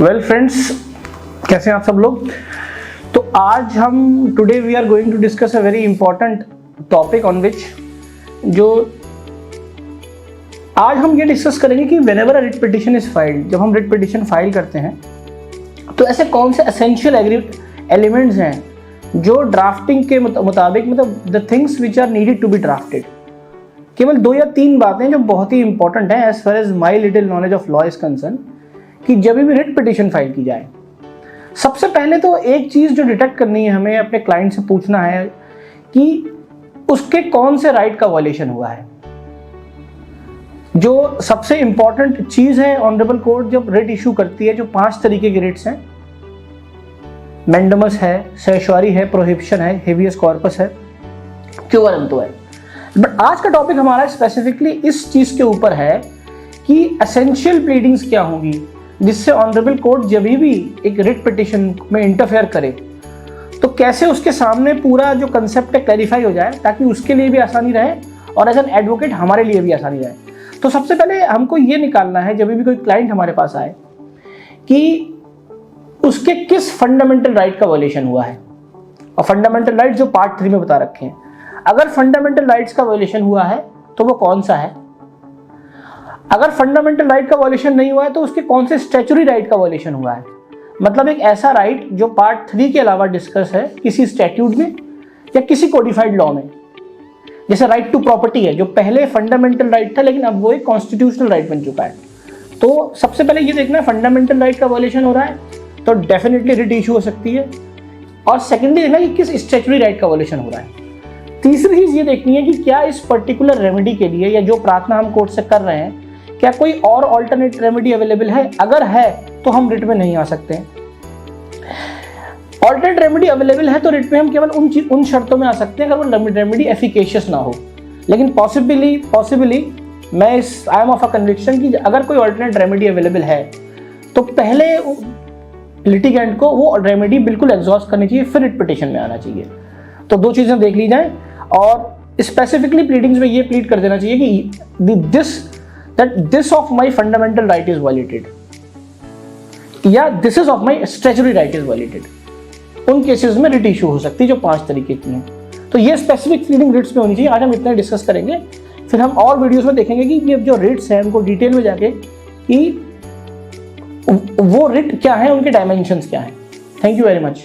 Well friends, कैसे हैं आप सब लोग। तो आज हम today we are going to discuss a very important topic on which आज हम ये डिस्कस करेंगे कि whenever a writ petition is filed, जब हम रिट पिटिशन फाइल करते हैं तो ऐसे कौन से एसेंशियल एलिमेंट्स हैं जो ड्राफ्टिंग के मुताबिक मतलब the things which are needed to be drafted. केवल 2 या 3 बातें जो बहुत ही इंपॉर्टेंट हैं as far as my little knowledge of law is concern, कि जब भी रिट पिटिशन फाइल की जाए सबसे पहले तो एक चीज जो डिटेक्ट करनी है, हमें अपने क्लाइंट से पूछना है कि उसके कौन से राइट का वायलेशन हुआ है। जो सबसे इंपॉर्टेंट चीज है, ऑनरेबल कोर्ट जब रिट इशू करती है, जो 5 तरीके के रिट्स हैं, मैंडमस है, सेशुअरी है, प्रोहिबिशन है, हेवियस कॉर्पस है, क्यूअरंतो है। बट आज का टॉपिक हमारा स्पेसिफिकली इस चीज के ऊपर है कि एसेंशियल प्लीडिंग्स क्या होंगी जिससे ऑनरेबल कोर्ट जब भी एक रिट पिटिशन में इंटरफेयर करे तो कैसे उसके सामने पूरा जो कंसेप्ट है क्लैरिफाई हो जाए, ताकि उसके लिए भी आसानी रहे और एज एन एडवोकेट हमारे लिए भी आसानी रहे। तो सबसे पहले हमको ये निकालना है, जब भी कोई क्लाइंट हमारे पास आए, कि उसके किस फंडामेंटल राइट का वायलेशन हुआ है। और फंडामेंटल राइट जो पार्ट 3 में बता रखे हैं, अगर फंडामेंटल राइट्स का वायलेशन हुआ है तो वो कौन सा है। अगर फंडामेंटल राइट का वायलेशन नहीं हुआ है तो उसके कौन से स्टैच्यूटरी राइट का वायलेशन हुआ है। मतलब एक ऐसा राइट जो पार्ट 3 के अलावा डिस्कस है किसी स्टैट्यूट में या किसी कोडिफाइड लॉ में। जैसे राइट टू प्रॉपर्टी है, जो पहले फंडामेंटल राइट था लेकिन अब वो एक कॉन्स्टिट्यूशनल राइट बन चुका है। तो सबसे पहले ये देखना है फंडामेंटल राइट का वायलेशन हो रहा है तो डेफिनेटली रिट इशू हो सकती है। और सेकेंडली देखना कि किस स्टैच्यूटरी राइट का वायलेशन हो रहा है। तीसरी चीज ये देखनी है कि क्या इस पर्टिकुलर रेमेडी के लिए या जो प्रार्थना हम कोर्ट से कर रहे हैं, क्या कोई और ऑल्टरनेट रेमेडी अवेलेबल है। अगर है तो हम रिट में नहीं आ सकते। ऑल्टरनेट रेमेडी अवेलेबल है तो रिट में हम केवल उन शर्तों में आ सकते हैं अगर वो रेमेडी एफिकेशियस ना हो। लेकिन पॉसिबली मैं I am of a conviction कि अगर कोई ऑल्टरनेट रेमेडी अवेलेबल है तो पहले लिटिगेंट को वो रेमेडी बिल्कुल एग्जॉस्ट करनी चाहिए, फिर रिट पिटिशन में आना चाहिए। तो 2 चीजें देख ली जाए और स्पेसिफिकली प्लीडिंग्स में ये प्लीड कर देना चाहिए कि this of my fundamental right is violated या this is of my statutory right is violated. उन केसेस में रिट इशू हो सकती है जो 5 तरीके की हैं। तो ये स्पेसिफिक प्लीडिंग रिट्स में होनी चाहिए। आज हम इतना डिस्कस करेंगे, फिर हम और वीडियोस में देखेंगे कि ये जो रिट्स हैं उनको डिटेल में जाके कि वो रिट क्या है, उनके डायमेंशंस क्या हैं। Thank you very much.